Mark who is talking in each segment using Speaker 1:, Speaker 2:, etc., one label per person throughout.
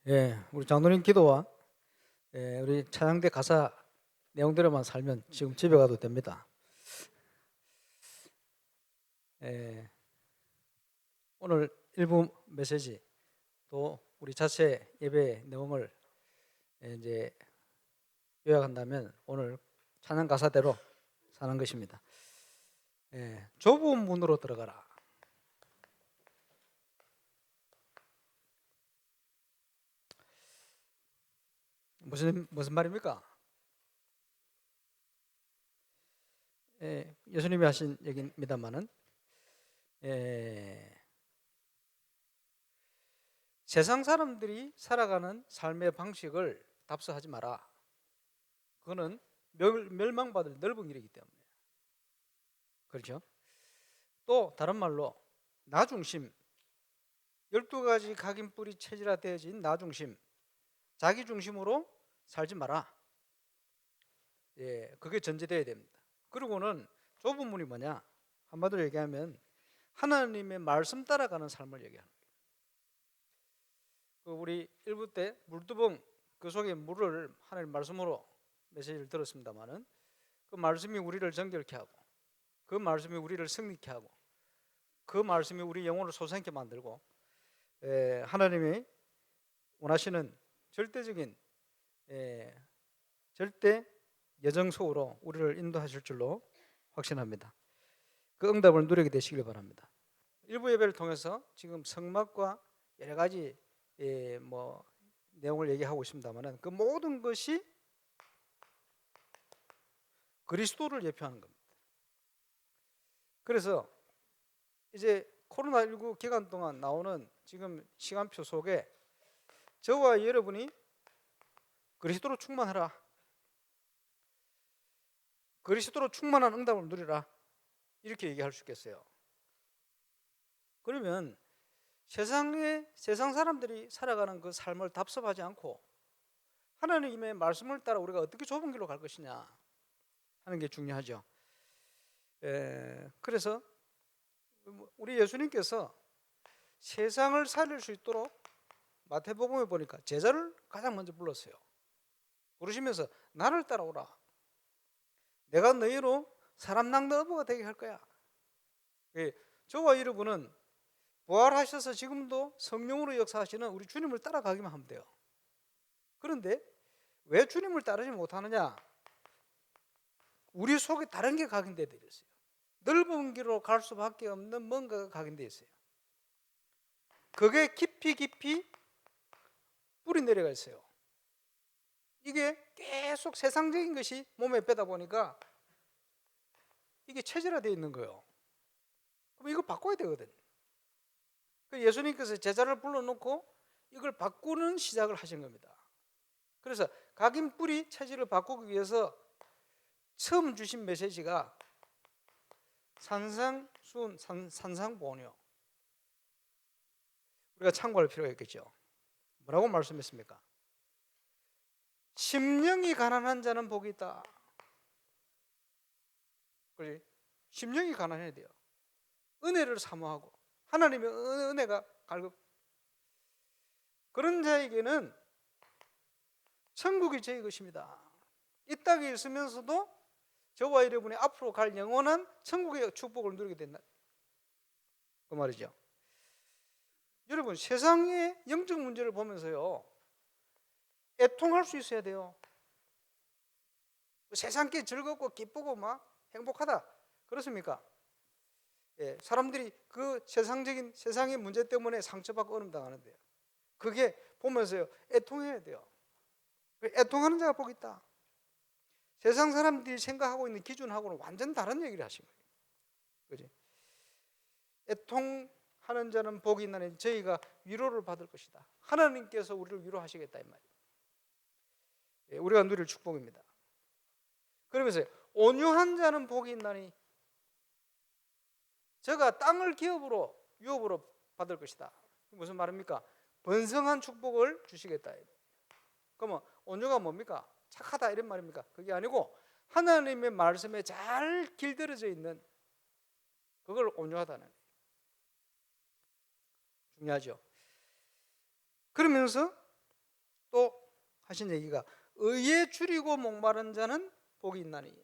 Speaker 1: 우리 장로님 기도와 우리 찬양대 가사 내용대로만 살면 지금 집에 가도 됩니다. 오늘 일부 메시지 또 우리 자체 예배 내용을 이제 요약한다면 오늘 찬양 가사대로 사는 것입니다. 좁은 문으로 들어가라. 무슨 말입니까? 예수님이 하신 얘기입니다만은 세상 사람들이 살아가는 삶의 방식을 답서하지 마라. 그거는 멸망받을 넓은 길이기 때문에. 그렇죠? 또 다른 말로 나 중심, 12가지 각인뿔이 체질화되어진 나 중심, 자기 중심으로 살지 마라. 그게 전제되어야 됩니다. 그리고는 좁은 문이 뭐냐? 한마디로 얘기하면 하나님의 말씀 따라가는 삶을 얘기하는 거예요. 우리 일부 때 물두봉 그 속에 물을 하나님 말씀으로 메시지를 들었습니다만은 그 말씀이 우리를 정결케 하고 그 말씀이 우리를 승리케 하고 그 말씀이 우리 영혼을 솟아있게 만들고 하나님이 원하시는 절대적인 절대 예정 속으로 우리를 인도하실 줄로 확신합니다. 그 응답을 누리게 되시길 바랍니다. 일부 예배를 통해서 지금 성막과 여러 가지 내용을 얘기하고 있습니다만은 그 모든 것이 그리스도를 예표하는 겁니다. 그래서 이제 코로나19 기간 동안 나오는 지금 시간표 속에 저와 여러분이 그리스도로 충만하라, 그리스도로 충만한 응답을 누리라, 이렇게 얘기할 수 있겠어요. 그러면 세상 사람들이 살아가는 그 삶을 답습하지 않고 하나님의 말씀을 따라 우리가 어떻게 좁은 길로 갈 것이냐 하는 게 중요하죠. 그래서 우리 예수님께서 세상을 살릴 수 있도록 마태복음에 보니까 제자를 가장 먼저 불렀어요. 부르시면서 나를 따라오라. 내가 너희로 사람 낚는 어부가 되게 할 거야. 저와 여러분은 부활하셔서 지금도 성령으로 역사하시는 우리 주님을 따라가기만 하면 돼요. 그런데 왜 주님을 따르지 못하느냐? 우리 속에 다른 게 각인되어 있어요. 넓은 길로 갈 수밖에 없는 뭔가가 각인되어 있어요. 그게 깊이 뿌리 내려가 있어요. 이게 계속 세상적인 것이 몸에 빼다 보니까 이게 체질화되어 있는 거예요. 그럼 이거 바꿔야 되거든요. 예수님께서 제자를 불러놓고 이걸 바꾸는 시작을 하신 겁니다. 그래서 각인 뿌리 체질을 바꾸기 위해서 처음 주신 메시지가 산상보온이요. 우리가 참고할 필요가 있겠죠. 뭐라고 말씀했습니까? 심령이 가난한 자는 복이 있다. 그렇지? 심령이 가난해야 돼요. 은혜를 사모하고 하나님의 은혜가 갈급. 그런 자에게는 천국이 제 것입니다. 이 땅에 있으면서도 저와 여러분이 앞으로 갈 영원한 천국의 축복을 누리게 된다. 그 말이죠. 여러분, 세상의 영적 문제를 보면서요, 애통할 수 있어야 돼요. 세상께 즐겁고 기쁘고 막 행복하다. 그렇습니까? 사람들이 그 세상의 문제 때문에 상처받고 어려움 당하는데요. 그게 보면서요, 애통해야 돼요. 애통하는 자가 복이 있다. 세상 사람들이 생각하고 있는 기준하고는 완전 다른 얘기를 하신 거예요. 그지? 애통하는 자는 복이 있나니 저희가 위로를 받을 것이다. 하나님께서 우리를 위로하시겠다 이 말이에요. 우리가 누릴 축복입니다. 그러면서 온유한 자는 복이 있나니 저가 땅을 유업으로 받을 것이다. 무슨 말입니까? 번성한 축복을 주시겠다. 그러면 온유가 뭡니까? 착하다 이런 말입니까? 그게 아니고 하나님의 말씀에 잘 길들여져 있는 그걸 온유하다는 거예요. 중요하죠. 그러면서 하신 얘기가 의에 줄이고 목마른 자는 복이 있나니.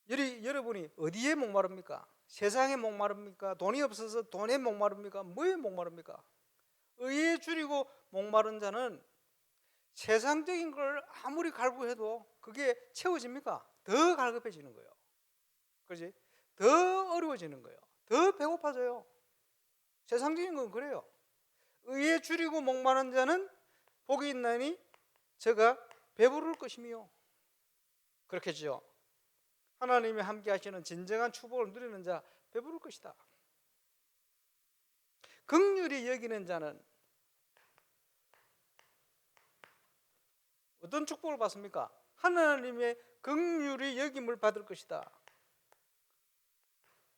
Speaker 1: 여러분이 어디에 목마릅니까? 세상에 목마릅니까? 돈이 없어서 돈에 목마릅니까? 뭐에 목마릅니까? 의에 줄이고 목마른 자는 세상적인 걸 아무리 갈구해도 그게 채워집니까? 더 갈급해지는 거예요. 그렇지? 더 어려워지는 거예요. 더 배고파져요. 세상적인 건 그래요. 의에 줄이고 목마른 자는 복이 있나니 저가 배부를 것이며. 그렇겠죠. 하나님이 함께 하시는 진정한 축복을 누리는 자 배부를 것이다. 긍휼히 여기는 자는 어떤 축복을 받습니까? 하나님의 긍휼히 여김을 받을 것이다.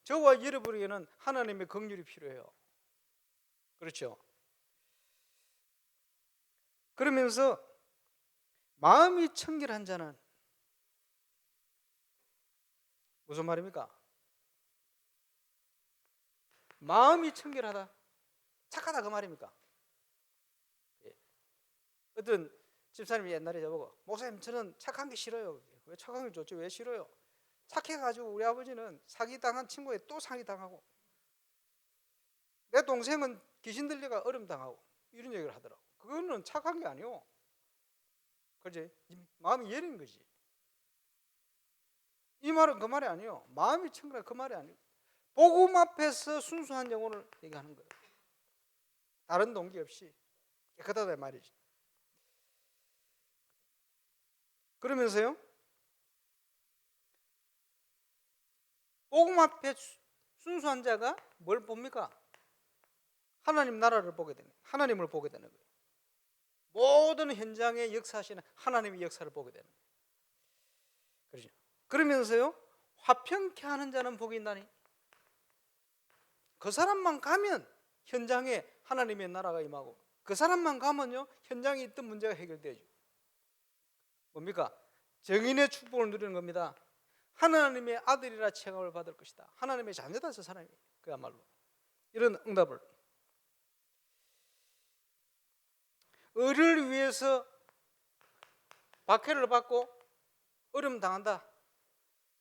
Speaker 1: 저와 여러분에게는 하나님의 긍휼이 필요해요. 그렇죠? 그러면서 마음이 청결한 자는 무슨 말입니까? 마음이 청결하다, 착하다 그 말입니까? 어떤 집사님이 옛날에 저보고 목사님 저는 착한 게 싫어요. 왜 착한 게 좋죠? 왜 싫어요? 착해가지고 우리 아버지는 사기당한 친구에 또 사기당하고 내 동생은 귀신 들려가 얼음당하고 이런 얘기를 하더라고. 그거는 착한 게 아니오. 그렇지? 마음이 예린 거지. 이 말은 그 말이 아니에요. 마음이 청결한 그 말이 아니에요. 복음 앞에서 순수한 영혼을 얘기하는 거예요. 다른 동기 없이 깨끗하다 말이지. 그러면서요, 복음 앞에 순수한 자가 뭘 봅니까? 하나님 나라를 보게 되는, 하나님을 보게 되는 거예요. 모든 현장에 역사하시는 하나님의 역사를 보게 되는 거예요. 그렇죠? 그러면서요, 화평케 하는 자는 복이 있나니. 그 사람만 가면 현장에 하나님의 나라가 임하고, 그 사람만 가면요 현장에 있던 문제가 해결되죠. 뭡니까? 정인의 축복을 누리는 겁니다. 하나님의 아들이라 체험을 받을 것이다. 하나님의 자녀다 저 사람이. 그야말로 이런 응답을. 의를 위해서 박해를 받고 어려움 당한다.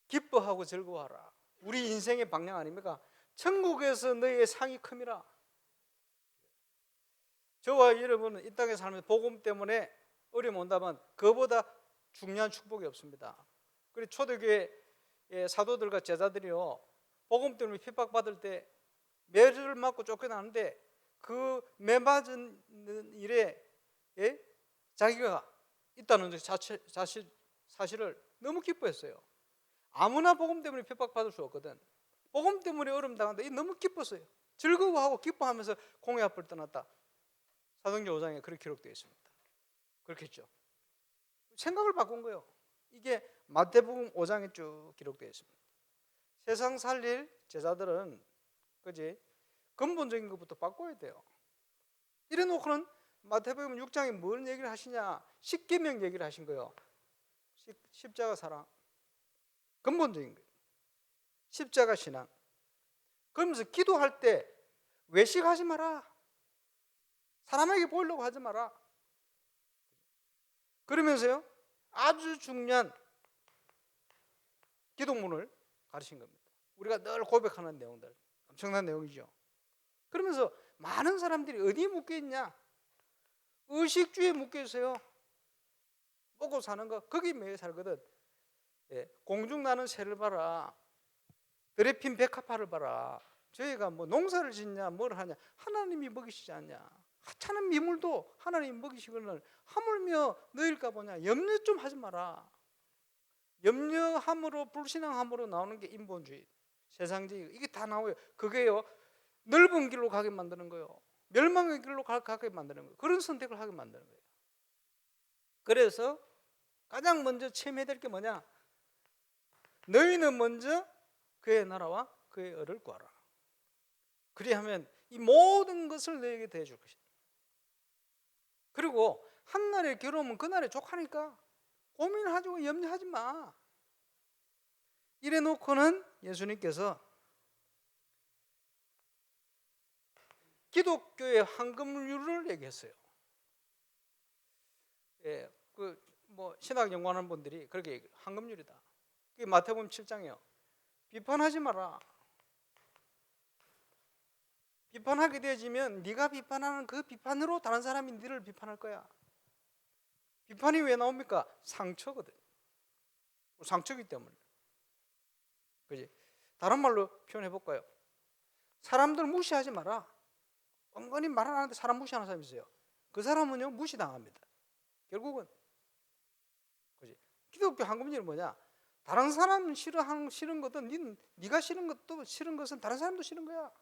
Speaker 1: 기뻐하고 즐거워하라. 우리 인생의 방향 아닙니까? 천국에서 너희의 상이 큼이라. 저와 여러분은 이 땅에 살면서 복음 때문에 어려움 온다면 그보다 중요한 축복이 없습니다. 그리고 초대교회 사도들과 제자들이요, 복음 때문에 핍박받을 때 매를 맞고 쫓겨나는데 그 매 맞은 일에 자기가 있다는 사실을 너무 기뻐했어요. 아무나 복음 때문에 핍박받을 수 없거든. 복음 때문에 어려움 당한다. 너무 기뻤어요. 즐거워하고 기뻐하면서 공의 앞을 떠났다. 사도행전 5장에 그렇게 기록되어 있습니다. 그렇겠죠. 생각을 바꾼 거예요. 이게 마태복음 5장에 쭉 기록되어 있습니다. 세상 살릴 제자들은 그지 근본적인 것부터 바꿔야 돼요. 이래 놓고는 마태복음 6장에 뭔 얘기를 하시냐? 십계명 얘기를 하신 거예요. 십자가 사랑. 근본적인 거예요. 십자가 신앙. 그러면서 기도할 때 외식하지 마라. 사람에게 보이려고 하지 마라. 그러면서요 아주 중요한 기도문을 가르친 겁니다. 우리가 늘 고백하는 내용들, 엄청난 내용이죠. 그러면서 많은 사람들이 어디에 묶여 있냐? 의식주의에 묶여 있어요. 먹고 사는 거 거기 매여 살거든. 공중 나는 새를 봐라. 들에 핀 백합화를 봐라. 저희가 뭐 농사를 짓냐 뭘 하냐 하나님이 먹이시지 않냐. 하찮은 미물도 하나님이 먹이시거늘 하물며 너일까 보냐. 염려 좀 하지 마라. 염려함으로 불신앙함으로 나오는 게 인본주의, 세상주의. 이게 다 나와요. 그게요 넓은 길로 가게 만드는 거예요. 멸망의 길로 가게 만드는 거예요. 그런 선택을 하게 만드는 거예요. 그래서 가장 먼저 체험해야 될 게 뭐냐? 너희는 먼저 그의 나라와 그의 의를 구하라. 그리하면 이 모든 것을 너에게 대해줄 것이다. 그리고 한날에 괴로우면 그날에 족하니까 고민하지 마, 염려하지 마. 이래 놓고는 예수님께서 기독교의 황금률을 얘기했어요. 예, 그 뭐 신학 연구하는 분들이 그렇게 얘기해요. 황금률이다. 그게 마태복음 7장이요. 비판하지 마라. 비판하게 되어지면 네가 비판하는 그 비판으로 다른 사람이 너를 비판할 거야. 비판이 왜 나옵니까? 상처거든. 상처기 때문에. 그지? 다른 말로 표현해 볼까요? 사람들 무시하지 마라. 엉거니 말 안 하는데 사람 무시하는 사람이 있어요. 그 사람은요 무시당합니다. 결국은. 그지? 기독교 황금률은 뭐냐? 다른 사람 싫은 것도 네가 싫은 것도 싫은 것은 다른 사람도 싫은 거야.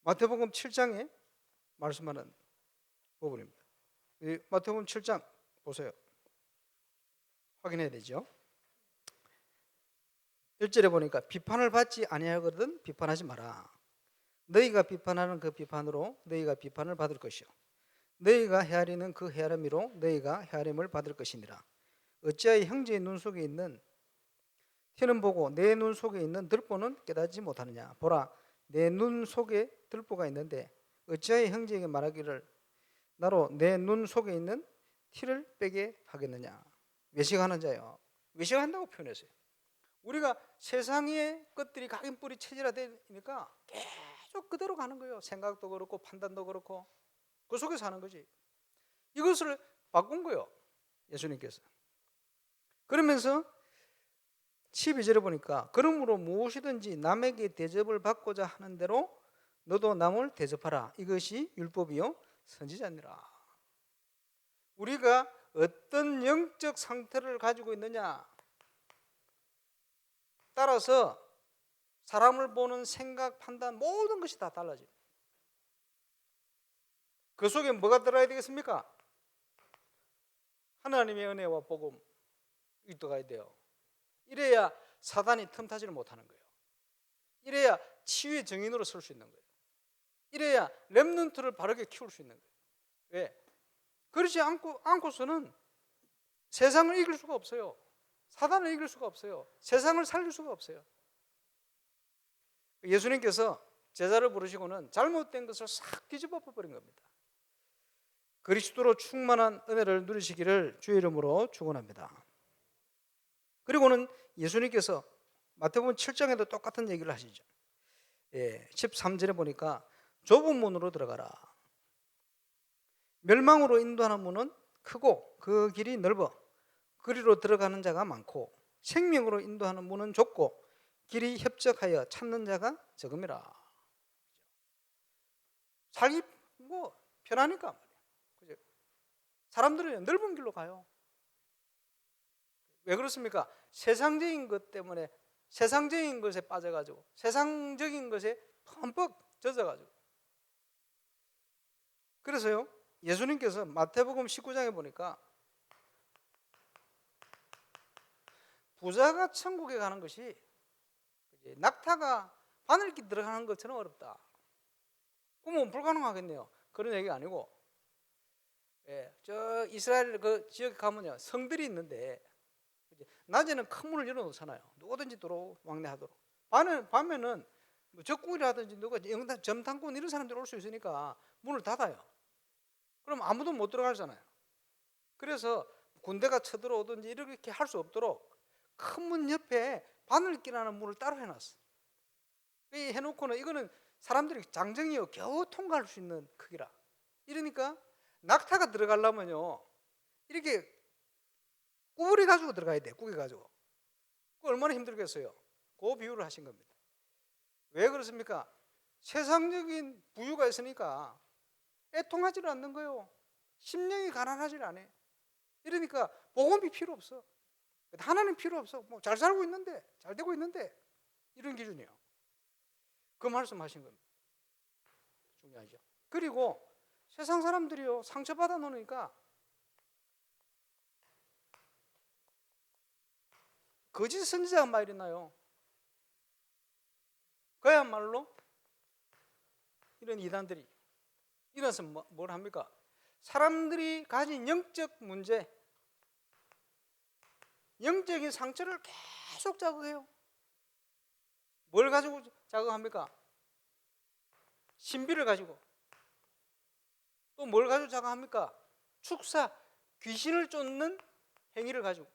Speaker 1: 마태복음 7장에 말씀하는 부분입니다. 마태복음 7장 보세요. 확인해야 되죠. 1절에 보니까 비판을 받지 아니하거든 비판하지 마라. 너희가 비판하는 그 비판으로 너희가 비판을 받을 것이요 너희가 헤아리는 그 헤아림으로 너희가 헤아림을 받을 것이니라. 어찌하여 형제의 눈 속에 있는 티는 보고 내 눈 속에 있는 들보는 깨닫지 못하느냐. 보라, 내 눈 속에 들보가 있는데 어찌하여 형제에게 말하기를 나로 내 눈 속에 있는 티를 빼게 하겠느냐. 외식하는 자요. 외식한다고 표현했어요. 우리가 세상의 것들이 각인뿌리 체질화되니까 계속 그대로 가는 거예요. 생각도 그렇고 판단도 그렇고 그 속에 사는 거지. 이것을 바꾼 거예요. 예수님께서. 그러면서 12절에 보니까 그러므로 무엇이든지 남에게 대접을 받고자 하는 대로 너도 남을 대접하라. 이것이 율법이요 선지자니라. 우리가 어떤 영적 상태를 가지고 있느냐 따라서 사람을 보는 생각, 판단 모든 것이 다 달라집니다. 그 속에 뭐가 들어야 되겠습니까? 하나님의 은혜와 복음이 들어가야 돼요. 이래야 사단이 틈타지를 못하는 거예요. 이래야 치유의 정인으로 설 수 있는 거예요. 이래야 렘넌트를 바르게 키울 수 있는 거예요. 왜? 그렇지 않고서는 세상을 이길 수가 없어요. 사단을 이길 수가 없어요. 세상을 살릴 수가 없어요. 예수님께서 제자를 부르시고는 잘못된 것을 싹 뒤집어 버린 겁니다. 그리스도로 충만한 은혜를 누리시기를 주의 이름으로 축원합니다. 그리고는 예수님께서 마태복음 7장에도 똑같은 얘기를 하시죠. 13절에 보니까 좁은 문으로 들어가라. 멸망으로 인도하는 문은 크고 그 길이 넓어 그리로 들어가는 자가 많고 생명으로 인도하는 문은 좁고 길이 협적하여 찾는 자가 적음이라. 살기 뭐 편하니까 말이야. 사람들은 넓은 길로 가요. 왜 그렇습니까? 세상적인 것 때문에 세상적인 것에 빠져가지고 세상적인 것에 흠뻑 젖어가지고. 그래서요 예수님께서 마태복음 19장에 보니까 부자가 천국에 가는 것이 낙타가 바늘기 들어가는 것처럼 어렵다. 그러면 불가능하겠네요. 그런 얘기가 아니고, 저 이스라엘 그 지역에 가면요 성들이 있는데 낮에는 큰 문을 열어놓잖아요. 누구든지 들어 왕래하도록. 밤에는 뭐 적군이라든지 누가 점탕꾼 이런 사람들 올 수 있으니까 문을 닫아요. 그럼 아무도 못 들어가잖아요. 그래서 군대가 쳐들어오든지 이렇게 할 수 없도록 큰 문 옆에 바늘기라는 문을 따로 해놨어. 이 해놓고는 이거는 사람들이 장정이요 겨우 통과할 수 있는 크기라. 이러니까 낙타가 들어가려면요 이렇게 꾸부리 가지고 들어가야 돼. 꾸겨 가지고. 그 얼마나 힘들겠어요. 그 비유를 하신 겁니다. 왜 그렇습니까? 세상적인 부유가 있으니까 애통하지를 않는 거예요. 심령이 가난하지 않아. 이러니까 복음이 필요 없어. 하나님 필요 없어. 뭐 잘 살고 있는데, 잘 되고 있는데 이런 기준이에요. 그 말씀하신 겁니다. 중요하죠. 그리고 세상 사람들이요 상처받아 놓으니까 거짓 선지자가 막 일어나요. 그야말로 이런 이단들이 일어나서 뭘 합니까? 사람들이 가진 영적 문제, 영적인 상처를 계속 자극해요. 뭘 가지고 자극합니까? 신비를 가지고. 또 뭘 가지고 자극합니까? 축사, 귀신을 쫓는 행위를 가지고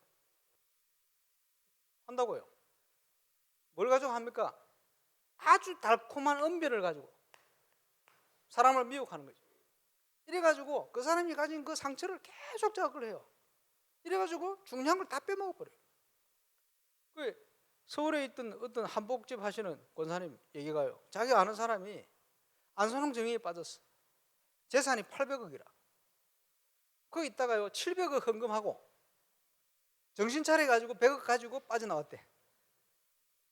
Speaker 1: 한다고요. 뭘 가지고 합니까? 아주 달콤한 언변을 가지고 사람을 미혹하는 거죠. 이래가지고 그 사람이 가진 그 상처를 계속 자극을 해요. 이래가지고 중요한 걸 다 빼먹어버려요. 그 서울에 있던 어떤 한복집 하시는 권사님 얘기가요. 자기 아는 사람이 안선홍 정의에 빠졌어. 재산이 800억이라. 거기 있다가요 700억 헌금하고 정신 차려가지고 100억 가지고 빠져나왔대.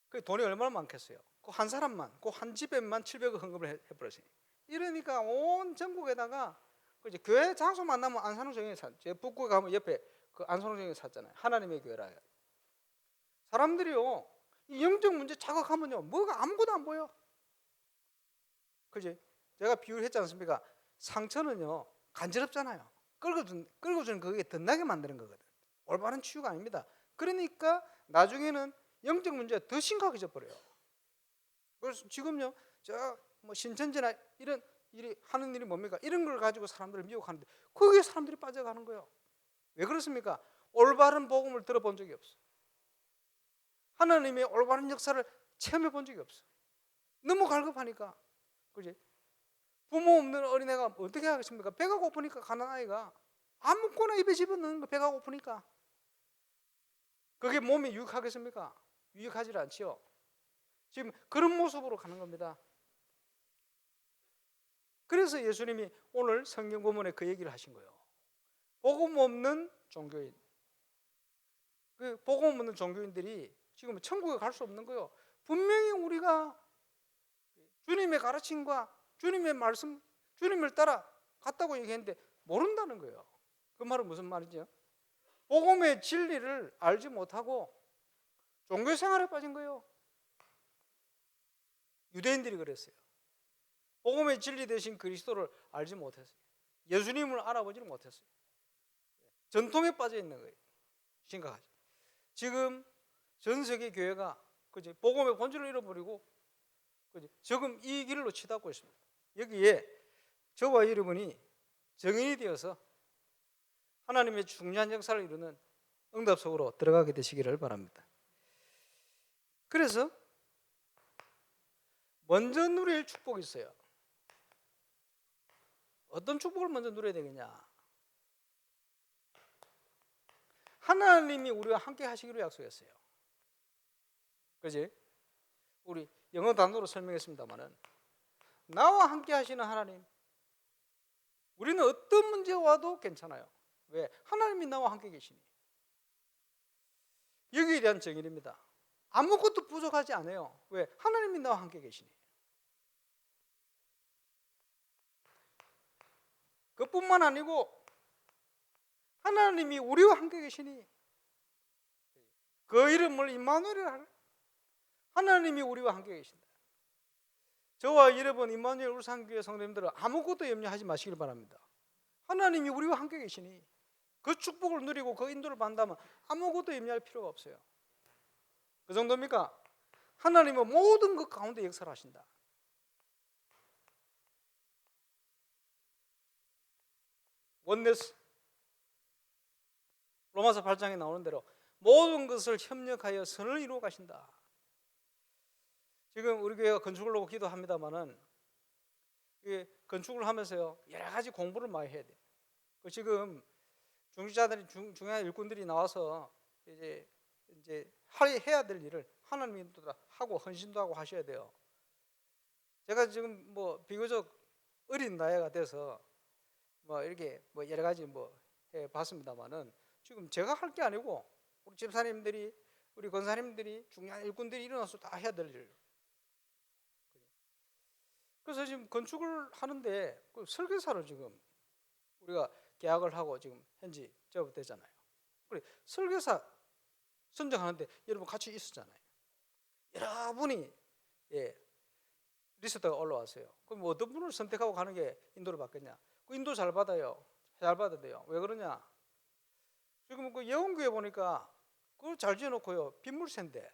Speaker 1: 그 돈이 얼마나 많겠어요. 그 한 사람만, 그 한 집에만 700억 헌금을 해버렸어요. 이러니까 온 전국에다가 이제 교회 장소 만나면 안선홍 정의에 제 북구에 가면 옆에 그 안선홍 정의에 샀잖아요. 하나님의 교회라. 사람들이요 이 영적 문제 자극하면요 뭐가 아무것도 안 보여. 그지? 제가 비유를 했지 않습니까? 상처는요 간지럽잖아요. 끌어주는 그게 덧나게 만드는 거거든. 올바른 치유가 아닙니다. 그러니까 나중에는 영적 문제가 더 심각해져 버려요. 그래서 지금요 저 뭐 신천지나 이런 일이 하는 일이 뭡니까? 이런 걸 가지고 사람들을 미혹하는데 거기에 사람들이 빠져가는 거예요. 왜 그렇습니까? 올바른 복음을 들어본 적이 없어. 하나님의 올바른 역사를 체험해 본 적이 없어. 너무 갈급하니까. 그지? 부모 없는 어린애가 어떻게 하겠습니까? 배가 고프니까 가난 아이가 아무거나 입에 집어넣는 거 배가 고프니까. 그게 몸에 유익하겠습니까? 유익하지 않지요. 지금 그런 모습으로 가는 겁니다. 그래서 예수님이 오늘 성경 본문에 그 얘기를 하신 거예요. 복음 없는 종교인. 그 복음 없는 종교인들이 지금 천국에 갈 수 없는 거예요. 분명히 우리가 주님의 가르침과 주님의 말씀, 주님을 따라 갔다고 얘기했는데 모른다는 거예요. 그 말은 무슨 말이죠? 복음의 진리를 알지 못하고 종교 생활에 빠진 거예요. 유대인들이 그랬어요. 복음의 진리 대신 그리스도를 알지 못했어요. 예수님을 알아보지를 못했어요. 전통에 빠져 있는 거예요. 심각하죠. 지금 전 세계 교회가 그지 복음의 본질을 잃어버리고 그지 지금 이 길로 치닫고 있습니다. 여기에 저와 여러분이 정인이 되어서 하나님의 중요한 역사를 이루는 응답 속으로 들어가게 되시기를 바랍니다. 그래서 먼저 누릴 축복이 있어요. 어떤 축복을 먼저 누려야 되겠냐? 하나님이 우리와 함께 하시기로 약속했어요. 그지? 우리 영어 단어로 설명했습니다만은 나와 함께 하시는 하나님. 우리는 어떤 문제가 와도 괜찮아요. 왜? 하나님이 나와 함께 계시니. 여기에 대한 정의입니다. 아무것도 부족하지 않아요. 왜? 하나님이 나와 함께 계시니. 그뿐만 아니고 하나님이 우리와 함께 계시니 그 이름을 임마누엘이라 하라. 하나님이 우리와 함께 계신다. 저와 여러분 임마누엘 울산교회 성도님들은 아무것도 염려하지 마시길 바랍니다. 하나님이 우리와 함께 계시니 그 축복을 누리고 그 인도를 받는다면 아무것도 염려할 필요가 없어요. 그 정도입니까? 하나님은 모든 것 가운데 역사를 하신다. 원네스 로마서 8장에 나오는 대로 모든 것을 협력하여 선을 이루어 가신다. 지금 우리 교회가 건축을 놓고 기도합니다만은 건축을 하면서요 여러 가지 공부를 많이 해야 돼요. 지금 중직자들이 중요한 일꾼들이 나와서 이제 해야 될 일을 하나님이 하고 헌신도 하고 하셔야 돼요. 제가 지금 뭐 비교적 어린 나이가 돼서 뭐 이렇게 뭐 여러 가지 뭐 해봤습니다만은 지금 제가 할 게 아니고 우리 집사님들이 우리 권사님들이 중요한 일꾼들이 일어나서 다 해야 될 일. 그래서 지금 건축을 하는데 그 설계사를 지금 우리가 계약을 하고 지금 현지 접어되잖아요. 그래 설계사 선정하는데 여러분 같이 있었잖아요. 여러분이 리스트가 올라왔어요. 그럼 어떤 분을 선택하고 가는 게 인도를 받겠냐? 그 인도 잘 받아요. 잘 받아야 돼요. 왜 그러냐? 지금 그 예원교회 보니까 그걸 잘 지어놓고요 빗물새인데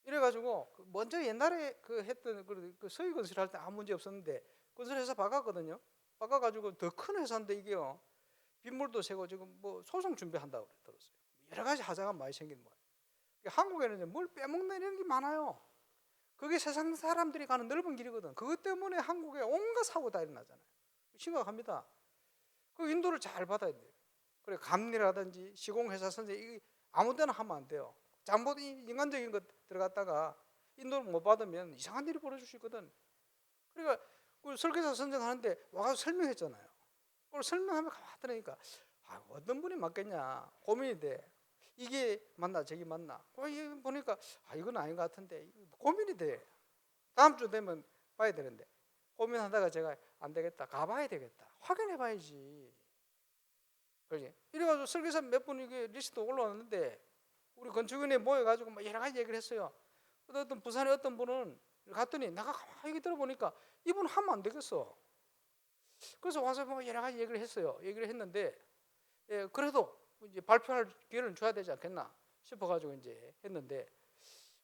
Speaker 1: 이래가지고 먼저 옛날에 그 했던 그 서희 건설 할 때 아무 문제 없었는데 건설회사 바꿨거든요. 바꿔가지고 더 큰 회사인데 이게요 빗물도 새고 지금 뭐 소송 준비한다고 들었어요. 여러 가지 하자가 많이 생기는 거예요. 한국에는 이제 뭘 빼먹는 이런 게 많아요. 그게 세상 사람들이 가는 넓은 길이거든. 그것 때문에 한국에 온갖 사고 다 일어나잖아요. 심각합니다. 그 인도를 잘 받아야 돼요. 그래 감리라든지 시공회사 선생 이 아무 데나 하면 안 돼요. 잘못 인간적인 것 들어갔다가 인도를 못 받으면 이상한 일이 벌어질 수 있거든. 그러니까 그 설계사 선정하는데 와서 설명했잖아요. 그걸 설명하면 가만히 들으니까 어떤 분이 맞겠냐 고민이 돼. 이게 맞나 저기 맞나. 보니까 이건 아닌 것 같은데 고민이 돼. 다음 주 되면 봐야 되는데 고민하다가 제가 안 되겠다 가봐야 되겠다 확인해 봐야지. 그러지. 이래가지고 설계사 몇 분 이게 리스트 올라왔는데 우리 건축원에 모여가지고 막 여러 가지 얘기를 했어요. 어떤 부산에 어떤 분은 갔더니 내가 가만히 들어보니까 이분 하면 안 되겠어. 그래서 와서 뭐 여러 가지 얘기를 했어요. 얘기를 했는데 그래도 이제 발표할 기회를 줘야 되지 않겠나 싶어가지고 이제 했는데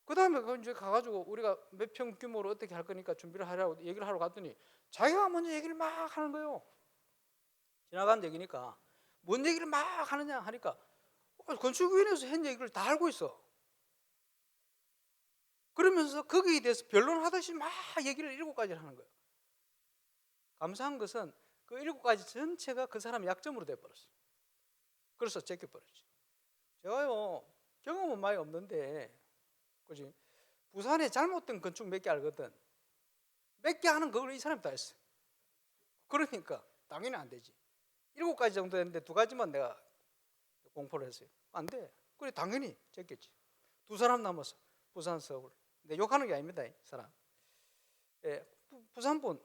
Speaker 1: 그 다음에 이제 가가지고 우리가 몇 평 규모로 어떻게 할 거니까 준비를 하라고 얘기를 하러 갔더니 자기가 먼저 얘기를 막 하는 거예요. 지나간 얘기니까 뭔 얘기를 막 하느냐 하니까 건축위원회에서 한 얘기를 다 알고 있어. 그러면서 거기에 대해서 변론하듯이 막 얘기를 7가지를 하는 거예요. 감사한 것은 그 7가지 전체가 그 사람의 약점으로 돼버렸어요. 그래서 제껴버렸지. 제가요 경험은 많이 없는데 그지? 부산에 잘못된 건축 몇 개 알거든. 몇 개 하는 그걸 이 사람이 다 했어요. 그러니까 당연히 안 되지. 7가지 정도 했는데 2가지만 내가 공포를 했어요. 안 돼. 그래 당연히 제꼈지. 2사람 남았어. 부산 서울. 근데 욕하는 게 아닙니다. 이 사람. 부산분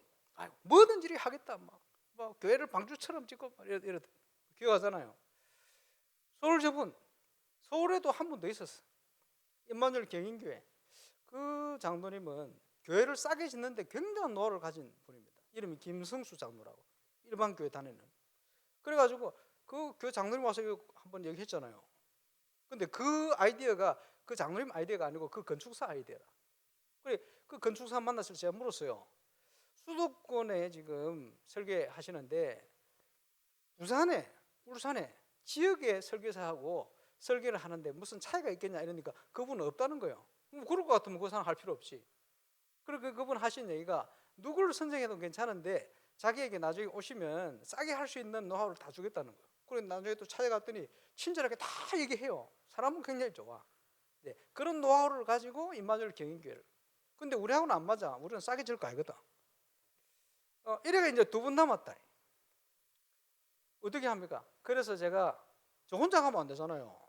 Speaker 1: 뭐든지 하겠다. 막 교회를 방주처럼 짓고 이러다. 기억하잖아요. 서울 저분 서울에도 한 분 더 있었어. 임마누엘 경인교회. 그 장로님은 교회를 싸게 짓는데 굉장한 노하우를 가진 분입니다. 이름이 김성수 장로라고. 일반 교회 다니는. 그래가지고 그 교회 장로님 와서 한번 얘기했잖아요. 근데 그 아이디어가 그 장로님 아이디어가 아니고 그 건축사 아이디어라. 그래 그 건축사 만나서 제가 물었어요. 수도권에 지금 설계하시는데 부산에 울산에 지역의 설계사하고 설계를 하는데 무슨 차이가 있겠냐 이러니까 그분은 없다는 거예요. 그럴 것 같으면 그 사람 할 필요 없지. 그리고 그분 하신 얘기가 누구를 선정해도 괜찮은데 자기에게 나중에 오시면 싸게 할 수 있는 노하우를 다 주겠다는 거예요. 그리고 나중에 또 찾아갔더니 친절하게 다 얘기해요. 사람은 굉장히 좋아. 네, 그런 노하우를 가지고 임마누엘 경인교회를. 근데 우리하고는 안 맞아. 우리는 싸게 질 거 아니거든. 이래가 이제 2분 남았다. 어떻게 합니까? 그래서 제가 저 혼자 가면 안 되잖아요.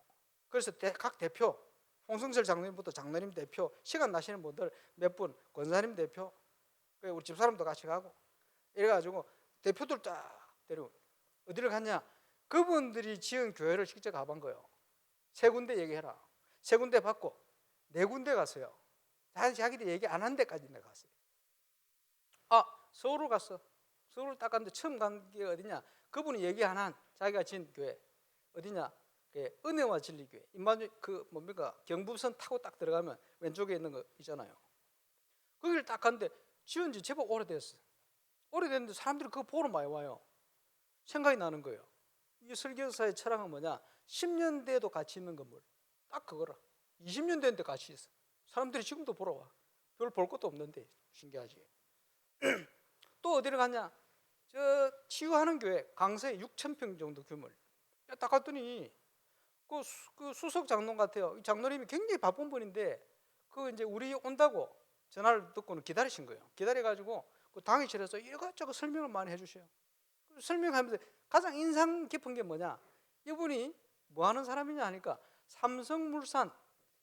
Speaker 1: 그래서 각 대표 홍성철 장로님부터 장로님 대표 시간 나시는 분들 몇 분 권사님 대표 우리 집사람도 같이 가고 이래가지고 대표들 쫙 데리고 어디를 갔냐? 그분들이 지은 교회를 직접 가본 거예요. 3군데 얘기해라. 3군데 받고 4군데 갔어요. 자기들이 얘기 안 한 데까지 내가 갔어요. 서울을 갔어. 서울을 딱 갔는데 처음 간 게 어디냐? 그분이 얘기 안 한 자기가 지은 교회 어디냐? 은혜와 진리교회. 임마누엘 뭡니까? 경부선 타고 딱 들어가면 왼쪽에 있는 거 있잖아요. 거기를 딱 갔는데 지은 지 제법 오래됐어. 오래됐는데 사람들이 그거 보러 많이 와요. 생각이 나는 거예요. 이 설계사의 철학은 뭐냐? 10년 돼도 가치 있는 건물. 딱 그거라. 20년 됐는데 가치 있어. 사람들이 지금도 보러 와. 별 볼 것도 없는데 신기하지. 또 어디를 갔냐? 저 치유하는 교회 강서에 6,000평 정도 규모를 딱 갔더니 그 수석 장로 같아요. 이 장로님이 굉장히 바쁜 분인데 그 이제 우리 온다고 전화를 듣고는 기다리신 거예요. 기다려가지고 그 당일실에서 이것저것 설명을 많이 해주셔요. 설명하면서 가장 인상 깊은 게 뭐냐? 이분이 뭐 하는 사람이냐 하니까 삼성물산,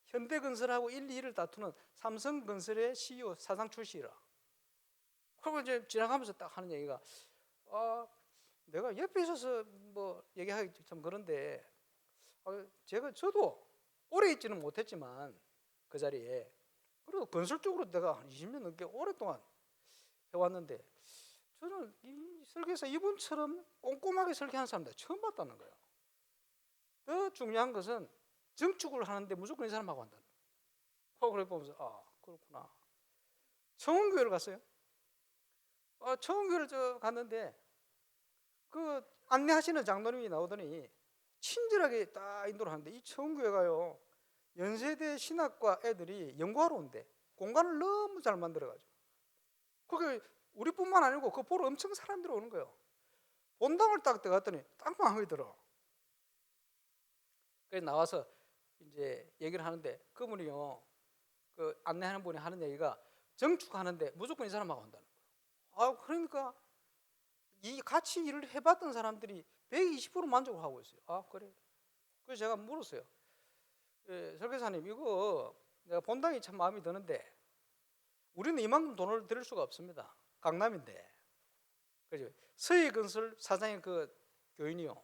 Speaker 1: 현대건설하고 1, 2를 다투는 삼성건설의 CEO 사상 출시라. 그리고 이제 지나가면서 딱 하는 얘기가 내가 옆에 있어서 뭐 얘기하기 참 그런데 저도 오래 있지는 못했지만 그 자리에 그래도 건설 쪽으로 내가 한 20년 넘게 오랫동안 해왔는데 저는 이 설계사 이분처럼 꼼꼼하게 설계하는 사람들 처음 봤다는 거예요. 더 중요한 것은 증축을 하는데 무조건 이 사람하고 한다는 거예요. 그래 보면서 그렇구나. 청운교회를 갔어요. 청운교회를 갔는데 그 안내하시는 장로님이 나오더니 친절하게 딱 인도를 하는데, 이 청교회가요 연세대 신학과 애들이 연구하러 온대. 공간을 너무 잘 만들어가지고 그게 우리뿐만 아니고 그 보러 엄청 사람들이 오는 거예요. 본당을 딱 들어갔더니 딱 마음에 들어. 그래서 나와서 이제 얘기를 하는데, 그분이요 그 안내하는 분이 하는 얘기가 정축하는데 무조건 이 사람하고 한다는 거예요. 아, 그러니까 이 같이 일을 해봤던 사람들이 120% 만족을 하고 있어요. 아, 그래. 그래서 제가 물었어요. 예, 설교사님, 이거 내가 본당이 참 마음에 드는데 우리는 이만큼 돈을 들일 수가 없습니다. 강남인데. 그죠? 서희건설 사장의 그 교인이요,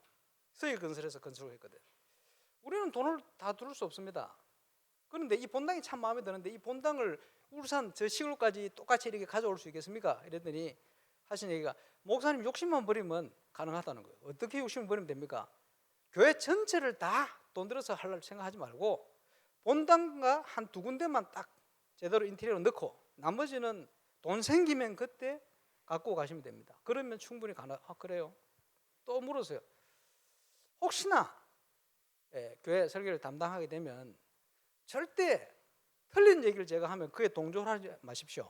Speaker 1: 서희건설에서 건설을 했거든. 우리는 돈을 다 들을 수 없습니다. 그런데 이 본당이 참 마음에 드는데 이 본당을 울산 저 시골까지 똑같이 이렇게 가져올 수 있겠습니까? 이랬더니 하신 얘기가, 목사님 욕심만 버리면 가능하다는 거예요. 어떻게 욕심을 버리면 됩니까? 교회 전체를 다 돈 들여서 하려고 생각하지 말고 본당과 한 두 군데만 딱 제대로 인테리어로 넣고 나머지는 돈 생기면 그때 갖고 가시면 됩니다. 그러면 충분히 가능. 아, 그래요? 또 물었어요. 혹시나 교회 설교를 담당하게 되면 절대 틀린 얘기를 제가 하면 그에 동조를 하지 마십시오.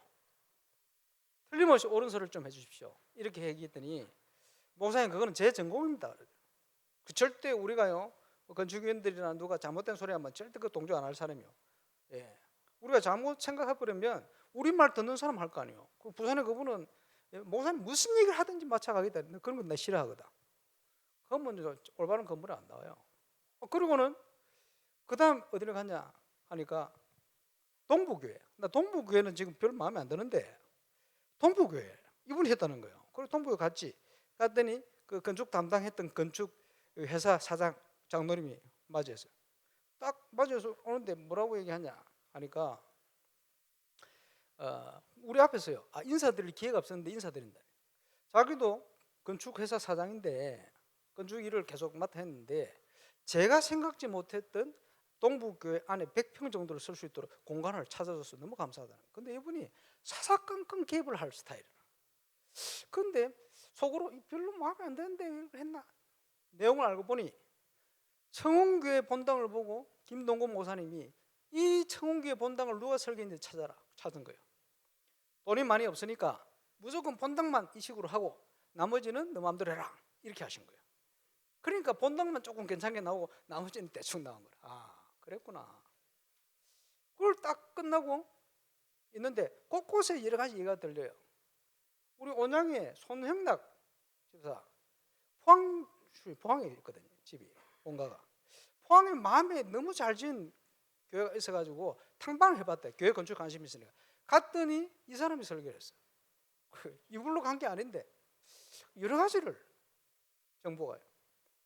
Speaker 1: 틀림없이 옳은 소리를 좀 해주십시오. 이렇게 얘기했더니, 목사님 그거는 제 전공입니다. 그 절대 우리가요 건축위원들이나 누가 잘못된 소리 하면 절대 그 동조 안 할 사람이요. 예. 우리가 잘못 생각해버리면 우리 말 듣는 사람 할 거 아니에요. 그 부산에 그분은 목사님 무슨 얘기를 하든지 맞춰가겠다. 그런 건 나 싫어하거든. 그건 올바른 건물에 안 나와요. 그리고는 그 다음 어디를 갔냐 하니까 동부교회. 나 동부교회는 지금 별 마음에 안 드는데 동부교회 이분이 했다는 거예요. 그리고 동부교회 갔더니 그 건축 담당했던 건축 회사 사장 장로님이 맞이했어요. 딱 맞이해서 오는데 뭐라고 얘기하냐 하니까 우리 앞에서요, 인사드릴 기회가 없었는데 인사드린다. 자기도 건축회사 사장인데 건축 일을 계속 맡아 했는데 제가 생각지 못했던 동부교회 안에 100평 정도를 쓸 수 있도록 공간을 찾아줘서 너무 감사하다는. 근데 이분이 사사건건 개입을 할 스타일이라. 근데 속으로 별로 마음에 안 드는데 했나? 내용을 알고 보니 청운교회 본당을 보고 김동건 목사님이 이 청운교회 본당을 누가 설계했는지 찾은 거예요. 돈이 많이 없으니까 무조건 본당만 이 식으로 하고 나머지는 너 마음대로 해라 이렇게 하신 거예요. 그러니까 본당만 조금 괜찮게 나오고 나머지는 대충 나온 거야. 아, 그랬구나. 그걸 딱 끝나고 있는데 곳곳에 여러 가지 얘기가 들려요. 우리 온양에 손형락 집사, 포항에 있거든요. 집이 본가가. 포항에 마음에 너무 잘 지은 교회가 있어가지고 탐방을 해봤대. 교회 건축 관심이 있으니까. 갔더니 이 사람이 설교를 했어요. 이걸로 간 게 아닌데 여러 가지를 정보가요.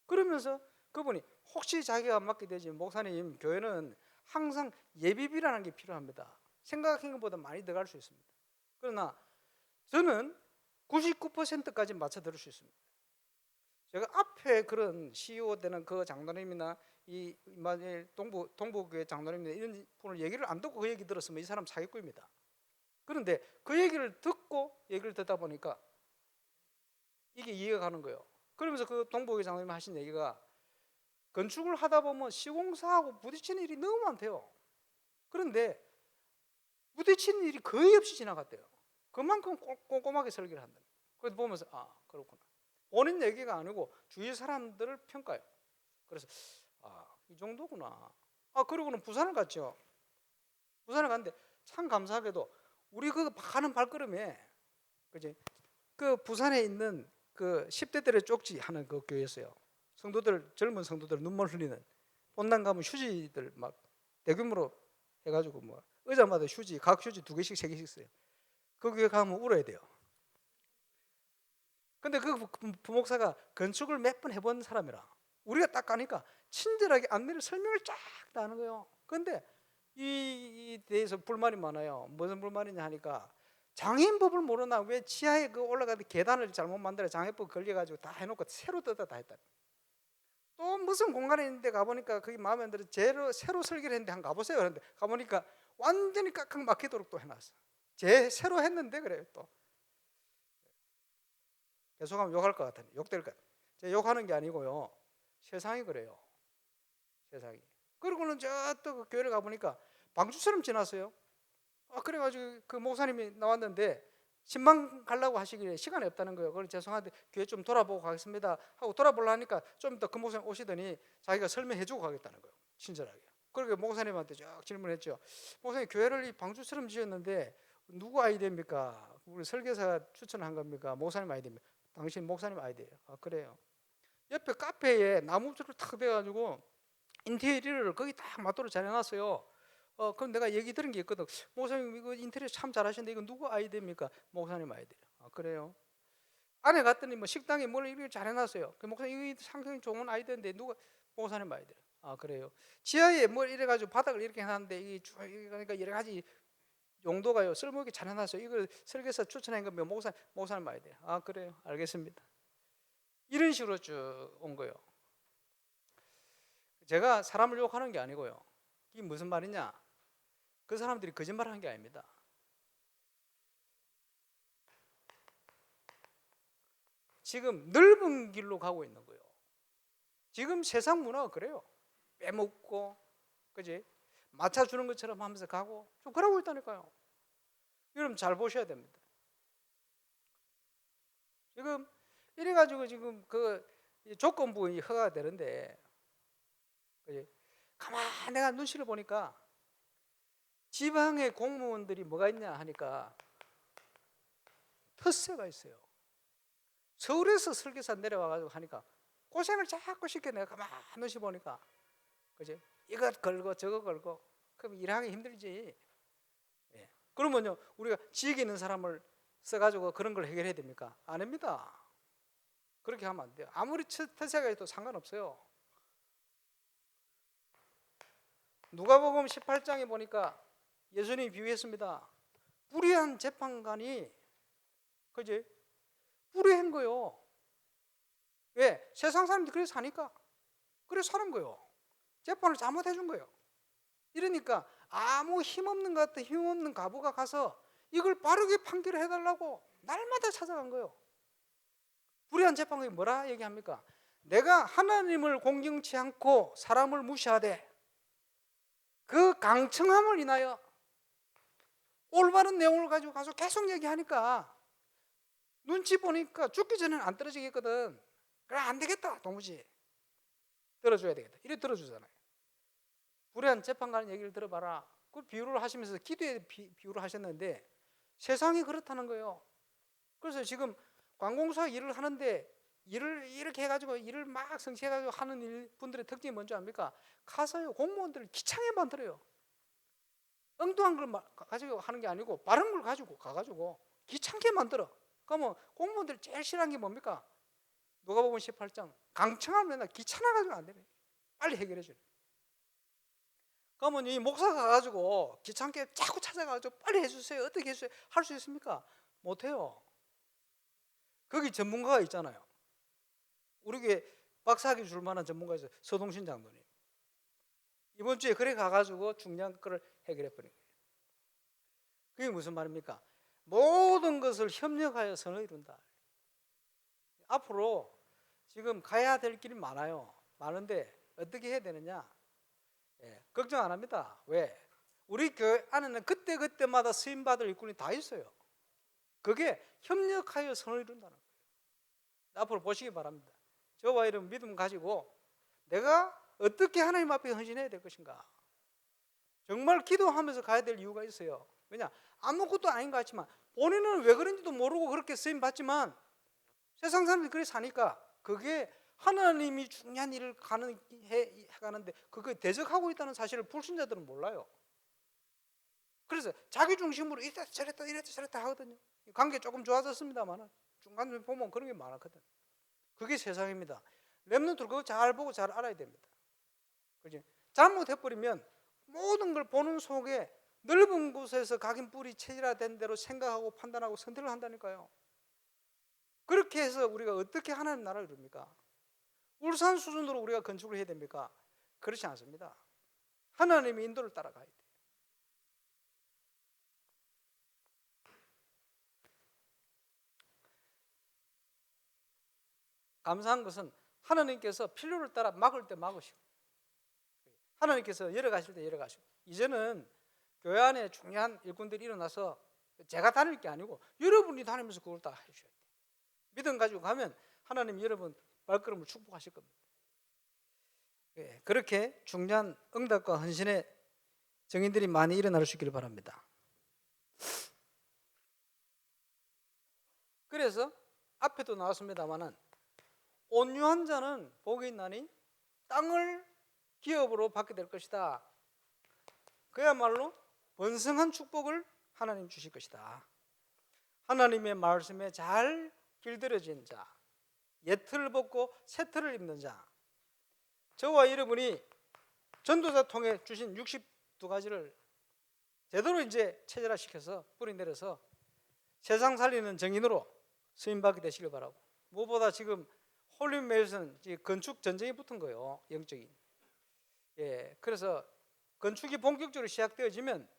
Speaker 1: 그러면서 그분이 혹시 자기가 맡게 되지, 목사님 교회는 항상 예비비라는 게 필요합니다. 생각한 것보다 많이 들어갈 수 있습니다. 그러나 저는 99%까지 맞춰 들을 수 있습니다. 제가 앞에 그런 CEO 되는 그 장로님이나 이 동부교회 장로님이나 이런 분을 얘기를 안 듣고 그 얘기 들었으면 이 사람 사기꾼입니다. 그런데 그 얘기를 듣고 얘기를 듣다 보니까 이게 이해가 가는 거예요. 그러면서 그 동부교회 장로님이 하신 얘기가, 건축을 하다 보면 시공사하고 부딪히는 일이 너무 많대요. 그런데 부딪히는 일이 거의 없이 지나갔대요. 그만큼 꼼꼼하게 설계를 한다. 그래서 보면서 그렇구나. 본인 얘기가 아니고 주위 사람들을 평가해요. 그래서 이 정도구나. 그리고는 부산을 갔죠. 부산을 갔는데 참 감사하게도 우리 그 가는 발걸음에 그지, 그 부산에 있는 그 10대들의 쪽지 하는 그 교회였어요. 성도들, 젊은 성도들 눈물 흘리는, 본당 가면 휴지들 막 대규모로 해가지고 뭐 의자마다 휴지, 각 휴지 2개씩 3개씩 써요. 그 교회 가면 울어야 돼요. 근데 그 부목사가 건축을 몇 번 해본 사람이라 우리가 딱 가니까 친절하게 안내를 설명을 쫙 다 하는 거예요. 근데 이 대해서 불만이 많아요. 무슨 불만이냐 하니까, 장애인법을 모르나 왜 지하에 그 올라가는 계단을 잘못 만들어 장애법 걸려가지고 다 해놓고 새로 뜯어 다 했다. 또 무슨 공간에 있는데 가보니까 그게 마음에 안 들어 새로 설계를 했는데 한번 가보세요. 그런데 가보니까 완전히 깍깍 막히도록 또 해놨어. 새로 했는데 그래요 또. 계속하면 욕할 것 같아요. 욕될 것 같아요. 제가 욕하는 게 아니고요. 세상이 그래요. 세상이. 그리고는 저 또 그 교회를 가보니까 방주처럼 지났어요. 그래가지고 그 목사님이 나왔는데 신방 가려고 하시길래 시간이 없다는 거예요. 그래서 죄송한데 교회 좀 돌아보고 가겠습니다 하고 돌아보려니까 좀 더 그 목사님 오시더니 자기가 설명해주고 가겠다는 거예요. 친절하게. 그러니까 목사님한테 쭉 질문했죠. 목사님, 교회를 이 방주처럼 지었는데 누구 아이디어입니까? 우리 설계사가 추천한 겁니까? 목사님 아이디어입니까? 당신 목사님 아이디어예요. 그래요. 옆에 카페에 나무들을 탁 대가지고 인테리어를 거기 딱 맞도록 잘 해놨어요. 그럼 내가 얘기 들은 게 있거든. 목사님 이거 인테리어 참 잘하시는데 이거 누구 아이디어입니까? 목사님 아이디어. 그래요. 안에 갔더니 뭐 식당에 뭘 이렇게 잘 해놨어요. 그 목사님 이거 상당히 좋은 아이디어인데 누가? 목사님 아이디어. 그래요. 지하에 뭘 이래가지고 바닥을 이렇게 해놨는데 이게 그러니까 여러 가지 용도가요 쓸모있게 잘 해놨어요. 이걸 설계사 추천한 거면 목사님 아이디어. 그래요. 알겠습니다. 이런 식으로 쭉 온 거예요. 제가 사람을 욕하는 게 아니고요. 이게 무슨 말이냐? 그 사람들이 거짓말하는 게 아닙니다. 지금 넓은 길로 가고 있는 거예요. 지금 세상 문화가 그래요. 빼먹고, 그지? 맞춰주는 것처럼 하면서 가고, 좀 그러고 있다니까요. 여러분 잘 보셔야 됩니다. 지금 이래가지고 지금 그 조건부 허가가 되는데, 그지? 가만 내가 눈치를 보니까 지방의 공무원들이 뭐가 있냐 하니까 텃세가 있어요. 서울에서 설계사 내려와가지고 하니까 고생을 자꾸 시켜. 내가 가만 눈치 보니까, 그지? 이것 걸고 저거 걸고 그럼 일하기 힘들지. 예. 그러면요 우리가 지역에 있는 사람을 써가지고 그런 걸 해결해야 됩니까? 아닙니다. 그렇게 하면 안 돼요. 아무리 텃세가 있어도 상관없어요. 누가복음 18장에 보니까 예수님이 비유했습니다. 불의한 재판관이, 그지? 불의한 거요. 왜? 세상 사람들이 그래서 사니까. 그래서 사는 거요. 재판을 잘못해 준 거예요. 이러니까 아무 힘없는 것 같은 힘없는 가부가 가서 이걸 빠르게 판결을 해달라고 날마다 찾아간 거예요. 불의한 재판관이 뭐라 얘기합니까? 내가 하나님을 공경치 않고 사람을 무시하되 그 강청함을 인하여 올바른 내용을 가지고 가서 계속 얘기하니까 눈치 보니까 죽기 전에는 안 떨어지겠거든. 그래 안 되겠다 도무지. 들어줘야 되겠다. 이래 들어주잖아요. 불의한 재판관 얘기를 들어봐라. 그 비유를 하시면서 기도의 비유를 하셨는데 세상이 그렇다는 거예요. 그래서 지금 관공서 일을 하는데 일을 이렇게 해가지고 일을 막 성취해가지고 하는 분들의 특징이 뭔지 압니까? 가서요 공무원들을 귀찮게 만들어요. 엉뚱한 걸 가지고 하는 게 아니고 바른 걸 가지고 가가지고 귀찮게 만들어. 그러면 공무원들 제일 싫어하는 게 뭡니까? 누가복음 18장 강청하면 맨날 귀찮아가지고 안 되네. 빨리 해결해 주래. 그러면 이 목사가 가가지고 귀찮게 자꾸 찾아가지고 빨리 해주세요. 어떻게 해주세요? 할 수 있습니까? 못해요. 거기 전문가가 있잖아요. 우리 교회 박사학위 줄 만한 전문가 있어요. 서동신 장로님. 이번 주에 그래 가가지고 중요한 거를 해결해 버린 거예요. 그게 무슨 말입니까? 모든 것을 협력하여 선을 이룬다. 앞으로 지금 가야 될 길이 많아요. 많은데 어떻게 해야 되느냐? 걱정 안 합니다. 왜? 우리 교회 안에는 그때그때마다 쓰임받을 일꾼이 다 있어요. 그게 협력하여 선을 이룬다는 거예요. 앞으로 보시기 바랍니다. 저와 이런 믿음 가지고 내가 어떻게 하나님 앞에 헌신해야 될 것인가. 정말 기도하면서 가야 될 이유가 있어요. 왜냐? 아무것도 아닌 것 같지만 본인은 왜 그런지도 모르고 그렇게 쓰임받지만 세상 사람들이 그렇게 사니까 그게 하나님이 중요한 일을 해가는데 그거 대적하고 있다는 사실을 불신자들은 몰라요. 그래서 자기 중심으로 이랬다 저랬다 이랬다 저랬다 하거든요. 관계 조금 좋아졌습니다만 중간에 보면 그런 게 많았거든. 그게 세상입니다. 렘넌트를 그거 잘 보고 잘 알아야 됩니다. 그렇지? 잘못해버리면 모든 걸 보는 속에 넓은 곳에서 각인 뿔이 체질화된 대로 생각하고 판단하고 선택을 한다니까요. 그렇게 해서 우리가 어떻게 하나님 나라를 이룹니까? 울산 수준으로 우리가 건축을 해야 됩니까? 그렇지 않습니다. 하나님의 인도를 따라가야 돼요. 감사한 것은 하나님께서 필요를 따라 막을 때 막으시고, 하나님께서 열어가실 때 열어가시고. 이제는 교회 안에 중요한 일꾼들이 일어나서 제가 다닐 게 아니고 여러분이 다니면서 그걸 다 해주셔야 돼요. 믿음 가지고 가면 하나님 여러분 발걸음을 축복하실 겁니다. 그렇게 중요한 응답과 헌신의 증인들이 많이 일어날 수 있기를 바랍니다. 그래서 앞에도 나왔습니다마는 온유한 자는 복이 있나니 땅을 기업으로 받게 될 것이다. 그야말로 번성한 축복을 하나님 주실 것이다. 하나님의 말씀에 잘 길들여진 자, 옛 틀을 벗고 새 틀을 입는 자, 저와 여러분이 전도자 통해 주신 62가지를 제대로 이제 체질화시켜서 뿌리 내려서 세상 살리는 정인으로 쓰임받게 되시길 바라고. 무엇보다 지금 홀리메일은 건축 전쟁이 붙은 거예요. 영적인. 그래서 건축이 본격적으로 시작되어지면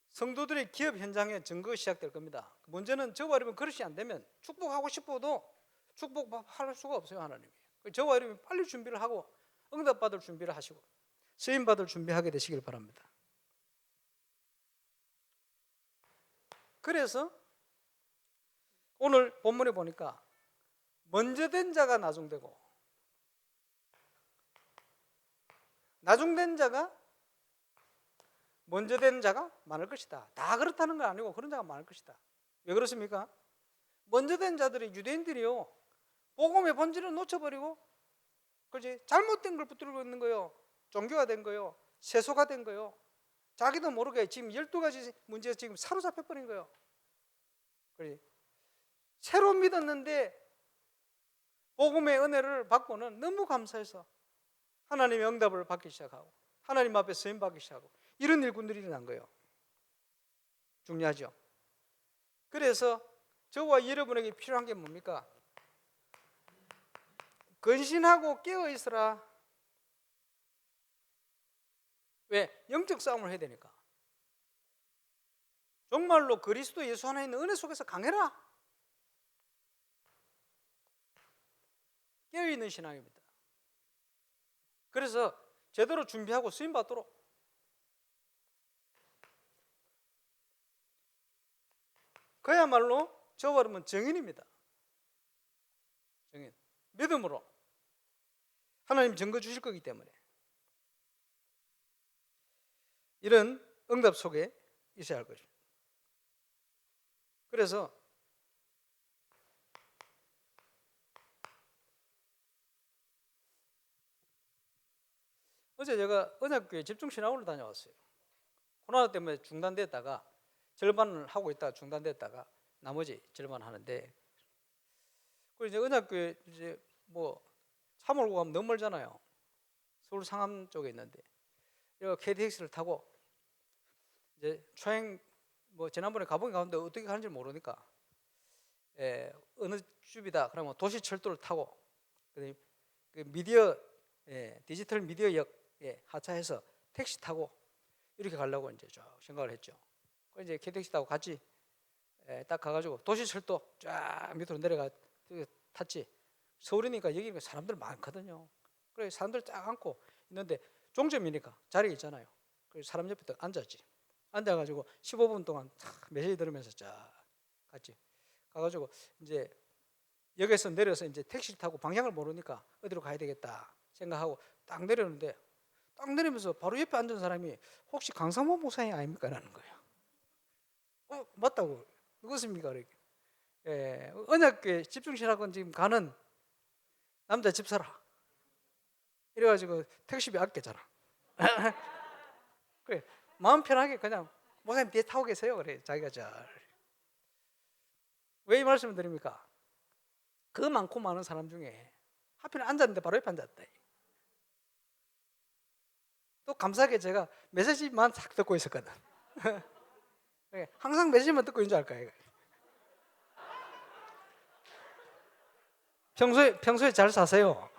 Speaker 1: 성도들의 기업 현장에 증거가 시작될 겁니다. 문제는 저와 여러분 그릇이 안 되면 축복하고 싶어도 축복할 수가 없어요. 하나님이. 저와 여러분이 빨리 준비를 하고 응답받을 준비를 하시고 쓰임받을 준비하게 되시길 바랍니다. 그래서 오늘 본문에 보니까 먼저 된 자가 나중되고 나중된 자가 먼저 된 자가 많을 것이다. 다 그렇다는 건 아니고 그런 자가 많을 것이다. 왜 그렇습니까? 먼저 된 자들이 유대인들이요, 복음의 본질을 놓쳐버리고 그렇지 잘못된 걸 붙들고 있는 거요, 종교가 된 거요, 세속화 된 거요. 자기도 모르게 지금 12가지 문제에서 지금 사로잡혀 버린 거요. 그렇지? 새로 믿었는데 복음의 은혜를 받고는 너무 감사해서 하나님의 응답을 받기 시작하고 하나님 앞에 쓰임받기 시작하고 이런 일꾼들이 일어난 거예요. 중요하죠. 그래서 저와 여러분에게 필요한 게 뭡니까? 근신하고 깨어있으라. 왜? 영적 싸움을 해야 되니까. 정말로 그리스도 예수 안에 있는 은혜 속에서 강해라. 깨어있는 신앙입니다. 그래서 제대로 준비하고 쓰임받도록 그야말로 저와 여러분 정인입니다. 정인. 믿음으로 하나님 증거 주실 거기 때문에 이런 응답 속에 있어야 할 것입니다. 그래서 어제 제가 언약교회 집중신학원을 다녀왔어요. 코로나 때문에 중단됐다가 절반을 하고 있다가 중단됐다가 나머지 절반 하는데, 그리고 이제 언약교회 이제 뭐 3월고 가면 너무 멀잖아요. 서울 상암 쪽에 있는데 여기 KTX를 타고 이제 초행 뭐 지난번에 가보긴 가는데 어떻게 가는지 모르니까 어느 줍이다 그러면 도시철도를 타고 그 미디어 디지털 미디어역에 하차해서 택시 타고 이렇게 가려고 이제 쭉 생각을 했죠. 그 이제 KTX 타고 같이 딱 가가지고 도시철도 쫙 밑으로 내려가 탔지. 서울이니까 여기 사람들 많거든요. 그래서 사람들 쫙 앉고 있는데 종점이니까 자리가 있잖아요. 그래서 사람 옆에 딱 앉았지. 앉아가지고 15분 동안 메시지 들으면서 쫙 갔지. 가가지고 이제 역에서 내려서 이제 택시를 타고 방향을 모르니까 어디로 가야 되겠다 생각하고 딱 내렸는데, 딱 내리면서 바로 옆에 앉은 사람이 혹시 강상모 목사님 아닙니까? 라는 거예요. 맞다고. 누구십니까? 이렇게. 언약교회 집중신학원 지금 가는 남자 집사라. 이래가지고 택시비 아꼈잖아. 그래, 마음 편하게 그냥 목사님 뒤에 타고 계세요. 그래, 자기가 왜 이 말씀을 드립니까? 그 많고 많은 사람 중에 하필 앉았는데 바로 옆에 앉았다. 또 감사하게 제가 메시지만 싹 듣고 있었거든. 항상 메시지만 듣고 있는 줄 알까? 평소에 잘 사세요.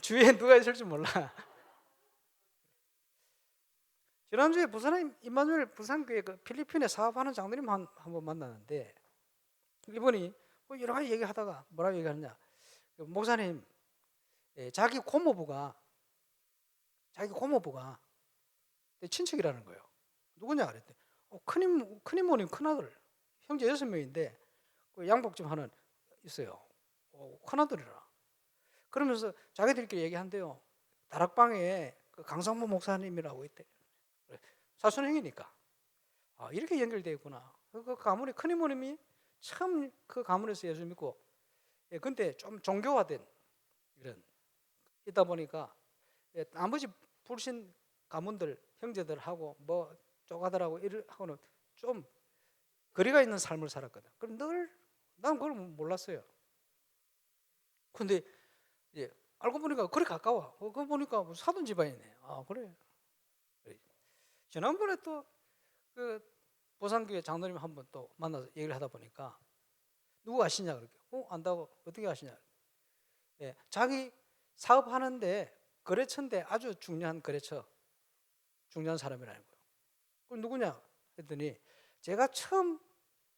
Speaker 1: 주위에 누가 있을지 몰라. 지난주에 부산에 임마누엘 부산교회 그 필리핀에 사업하는 장로님 한번 만났는데, 이분이 여러 가지 얘기하다가 뭐라고 얘기하느냐, 목사님, 자기 고모부가 내 친척이라는 거예요. 누구냐 그랬더니 큰이모님 큰아들, 형제 6명인데 그 양복집 하는 있어요. 큰아들이라. 그러면서 자기들끼리 얘기한대요. 다락방에 그 강상모 목사님이라고 있대. 사촌형이니까. 이렇게 연결되어 있구나. 그 가문의 큰이모님이 처음 그 가문에서 예수 믿고, 근데 좀 종교화된 이런 있다 보니까 나머지 불신 가문들 형제들하고 뭐 쪼가들하고 하고는 좀 거리가 있는 삶을 살았거든. 그럼 난 그걸 몰랐어요. 근데 알고 보니까 그리 가까워. 그거 보니까 사돈 집안이네. 그래. 지난번에 또 그 보상교회 장로님 한 번 또 만나서 얘기를 하다 보니까 누구 아시냐 그렇게. 안다고. 어떻게 아시냐. 자기 사업하는데 거래처인데 아주 중요한 거래처, 중요한 사람이라는 거예요. 그럼 누구냐 했더니 제가 처음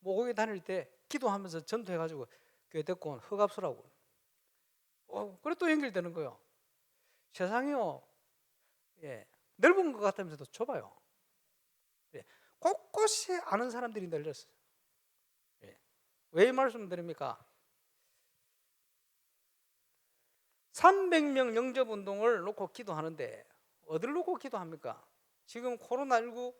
Speaker 1: 모국에 다닐 때 기도하면서 전도해가지고 교회 데리고 온 허갑수라고. 그래 또 연결되는 거예요. 세상이요, 넓은 것 같으면서도 좁아요. 곳곳에 아는 사람들이 널렸어요. 왜 이 말씀드립니까? 300명 영접운동을 놓고 기도하는데 어디를 놓고 기도합니까? 지금 코로나19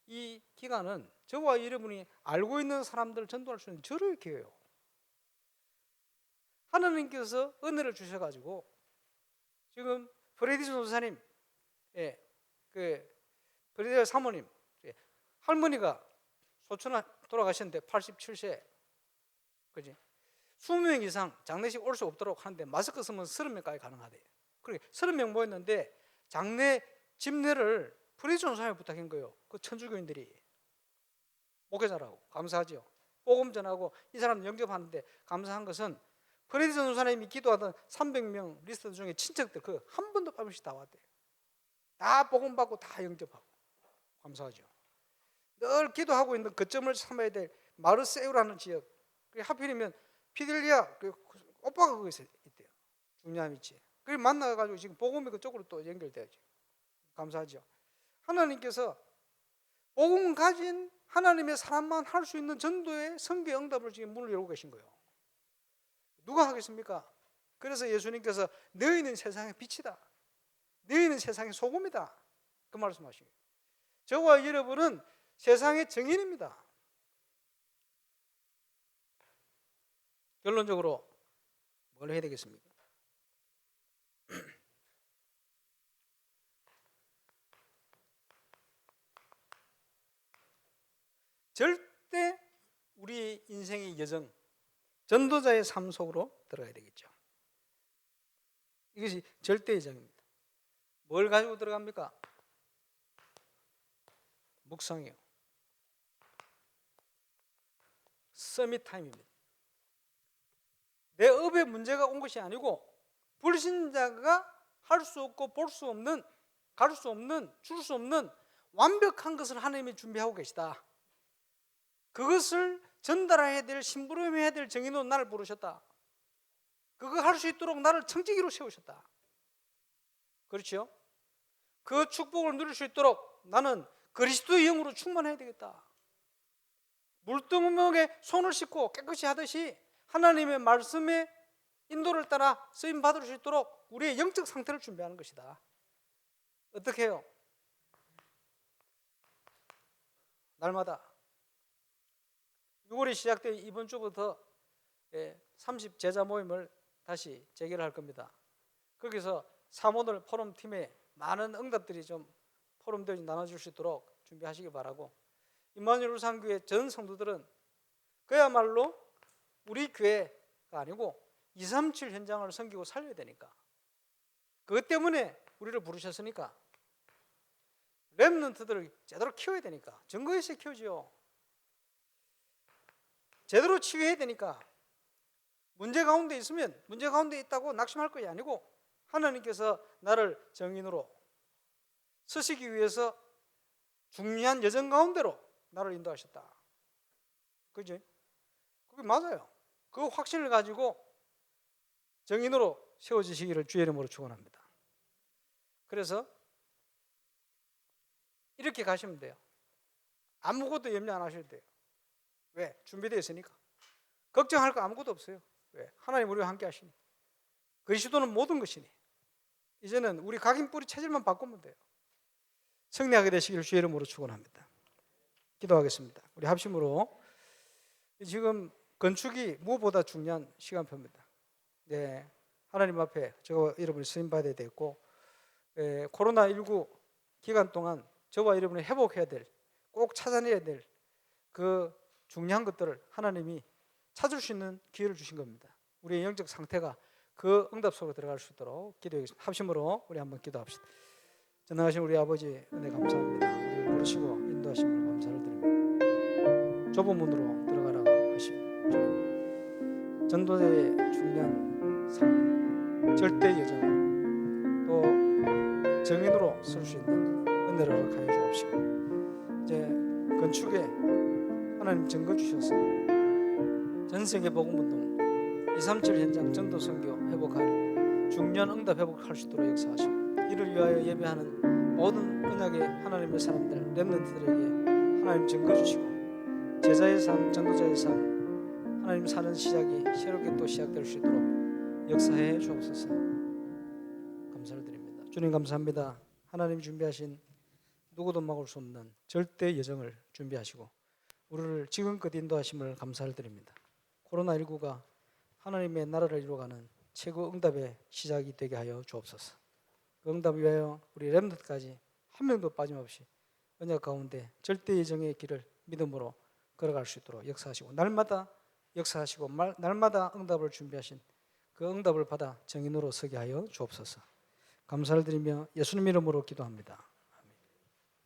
Speaker 1: 이 기간은 저와 여러분이 알고 있는 사람들 전도할 수 있는 절호의 기회예요. 하나님께서 은혜를 주셔가지고 지금 프레디 전도사님, 그 프레디 사모님, 할머니가 소천하 돌아가셨는데 87세, 그지? 20명 이상 장례식 올 수 없도록 하는데 마스크 쓰면 30명까지 가능하대요. 그러니까 30명 모였는데 장례 집례를 프레디 전도사님이 부탁한 거예요. 그 천주교인들이 목회자라고 감사하죠. 복음 전하고 이 사람 영접하는데 감사한 것은 프레디 전도사님이 기도하던 300명 리스트 중에 친척들 그 한 번도 빠짐없이 다 왔대요. 다 복음 받고 다 영접하고 감사하죠. 늘 기도하고 있는 거점을 삼아야 될 마르세유라는 지역. 하필이면 피델리아 오빠가 거기서 있대요. 중요한 위치에. 그걸 만나가지고 지금 복음이 그쪽으로 또 연결돼야죠. 감사하죠. 하나님께서 복음 가진 하나님의 사람만 할 수 있는 전도의 선교 응답을 지금 문을 열고 계신 거예요. 누가 하겠습니까? 그래서 예수님께서 너희는 세상의 빛이다. 너희는 세상의 소금이다. 그 말씀하시고 저와 여러분은 세상의 증인입니다. 결론적으로 뭘 해야 되겠습니까? 절대 우리 인생의 여정, 전도자의 삶 속으로 들어가야 되겠죠. 이것이 절대 여정입니다. 뭘 가지고 들어갑니까? 묵상이요. 서밋 타임입니다. 내 업에 문제가 온 것이 아니고 불신자가 할 수 없고 볼 수 없는, 갈 수 없는, 줄 수 없는 완벽한 것을 하나님이 준비하고 계시다. 그것을 전달해야 될, 심부름해야 될 정인으로 나를 부르셨다. 그거 할 수 있도록 나를 청지기로 세우셨다. 그렇죠? 그 축복을 누릴 수 있도록 나는 그리스도의 영으로 충만해야 되겠다. 물두멍에 손을 씻고 깨끗이 하듯이 하나님의 말씀의 인도를 따라 쓰임 받을 수 있도록 우리의 영적 상태를 준비하는 것이다. 어떻게 해요? 날마다 6월이 시작된 이번 주부터 30 제자 모임을 다시 재개를 할 겁니다. 거기서 사모들 포럼팀에 많은 응답들이 좀 포럼들이 나눠줄 수 있도록 준비하시기 바라고, 임마누엘 울산교회 전 성도들은 그야말로 우리 교회가 아니고 237 현장을 섬기고 살려야 되니까, 그것 때문에 우리를 부르셨으니까 렘넌트들을 제대로 키워야 되니까, 증거에서 키우지요. 제대로 치유해야 되니까, 문제 가운데 있으면 문제 가운데 있다고 낙심할 것이 아니고 하나님께서 나를 정인으로 쓰시기 위해서 중요한 여정 가운데로 나를 인도하셨다. 그지? 그게 맞아요. 그 확신을 가지고 정인으로 세워지시기를 주의 이름으로 축원합니다. 그래서 이렇게 가시면 돼요. 아무것도 염려 안 하셔도 돼요. 왜? 준비되어 있으니까. 걱정할 거 아무것도 없어요. 왜? 하나님 우리와 함께 하시니. 그리스도는 모든 것이니. 이제는 우리 각인뿌리 체질만 바꾸면 돼요. 승리하게 되시기를 주의 이름으로 축원합니다. 기도하겠습니다. 우리 합심으로. 지금 건축이 무엇보다 중요한 시간표입니다. 네, 하나님 앞에 저와 여러분이 쓰임 받아야 되고, 코로나19 기간 동안 저와 여러분이 회복해야 될, 꼭 찾아내야 될 그 중요한 것들을 하나님이 찾을 수 있는 기회를 주신 겁니다. 우리의 영적 상태가 그 응답 속으로 들어갈 수 있도록 기도하겠습니다. 합심으로 우리 한번 기도합시다. 전능하신 우리 아버지 은혜 감사합니다. 우리를 부르시고 인도하심을 감사를 드립니다. 좁은 문으로 들어가라고 하시고 전도자의 중요한 삶, 절대 여정, 또 정인으로 설 수 있는 은혜를 허락하여 주옵시고, 이제 건축에 하나님 증거 주셔서 전 세계 복음운동 237 현장 전도 선교 회복할 중년 응답 회복할 수 있도록 역사하시고, 이를 위하여 예배하는 모든 언약의 하나님의 사람들 렘넌트들에게 하나님 증거 주시고, 제자의 삶, 전도자의 삶, 하나님 사는 시작이 새롭게 또 시작될 수 있도록 역사해 주옵소서. 감사를 드립니다. 주님 감사합니다. 하나님 준비하신 누구도 막을 수 없는 절대 여정을 준비하시고 우리를 지금껏 인도하심을 감사를 드립니다. 코로나19가 하나님의 나라를 이루어가는 최고 응답의 시작이 되게 하여 주옵소서. 그 응답 위하여 우리 렘넌트까지 한 명도 빠짐없이 언약 가운데 절대 예정의 길을 믿음으로 걸어갈 수 있도록 역사하시고, 날마다 역사하시고 날마다 응답을 준비하신 그 응답을 받아 정인으로 서게 하여 주옵소서. 감사를 드리며 예수님 이름으로 기도합니다.